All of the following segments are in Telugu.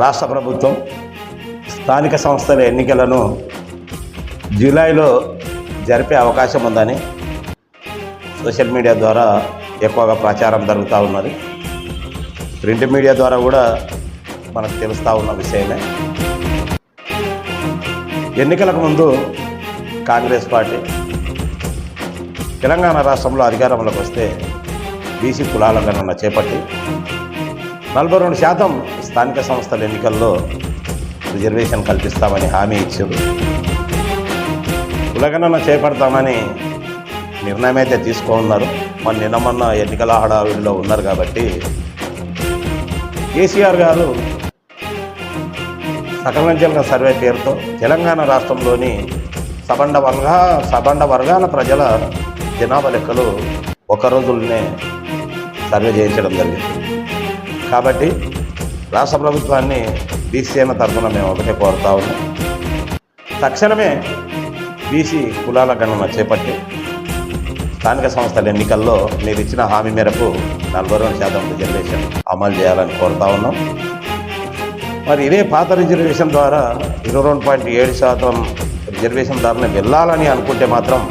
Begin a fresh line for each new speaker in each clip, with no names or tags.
రాష్ట్ర ప్రభుత్వం స్థానిక సంస్థల ఎన్నికలను జూలైలో జరిపే అవకాశం ఉందని సోషల్ మీడియా ద్వారా ఎక్కువగా ప్రచారం జరుగుతూ ఉన్నది. ప్రింట్ మీడియా ద్వారా కూడా మనకు తెలుస్తూ ఉన్న విషయమే. ఎన్నికలకు ముందు కాంగ్రెస్ పార్టీ తెలంగాణ రాష్ట్రంలో అధికారంలోకి వస్తే బీసీ కులాల గణన చేపట్టి 42% స్థానిక సంస్థల ఎన్నికల్లో రిజర్వేషన్ కల్పిస్తామని హామీ ఇచ్చారు. కులగణన చేపడతామని నిర్ణయం అయితే తీసుకున్నారు. నిన్న మొన్న ఎన్నికల హడావిడిలో ఉన్నారు కాబట్టి కేసీఆర్ గారు సకలంచెల సర్వే పేరుతో తెలంగాణ రాష్ట్రంలోని సబండ వర్గాల ప్రజల జనాభా లెక్కలు ఒక రోజుల్లోనే సర్వే చేయించడం జరిగింది. కాబట్టి రాష్ట్ర ప్రభుత్వాన్ని బీసీఎన తరఫున మేము ఒకటే కోరుతా ఉన్నాం. తక్షణమే బీసీ కులాల గణన చేపట్టి స్థానిక సంస్థల ఎన్నికల్లో మీరు ఇచ్చిన హామీ మేరకు 42% రిజర్వేషన్ అమలు చేయాలని కోరుతా ఉన్నాం. మరి ఇదే పాత రిజర్వేషన్ ద్వారా 22.7% రిజర్వేషన్ ధరని వెళ్ళాలని అనుకుంటే మాత్రం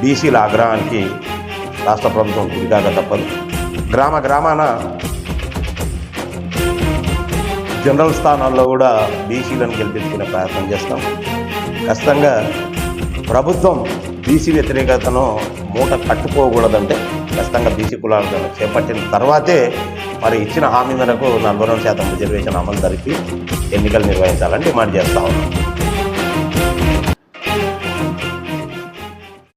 బీసీల ఆగ్రహానికి రాష్ట్ర ప్రభుత్వం గురికాక తప్పదు. గ్రామాన జనరల్ స్థానాల్లో కూడా బీసీలను గెలిపించుకునే ప్రయత్నం చేస్తాం. ఖచ్చితంగా ప్రభుత్వం బీసీ వ్యతిరేకతను మూట కట్టుకోకూడదంటే ఖచ్చితంగా బీసీ కులాలను చేపట్టిన తర్వాతే మరి ఇచ్చిన హామీ మేరకు 42% రిజర్వేషన్ అమలు జరిపి ఎన్నికలు నిర్వహించాలని డిమాండ్ చేస్తూ ఉన్నాం.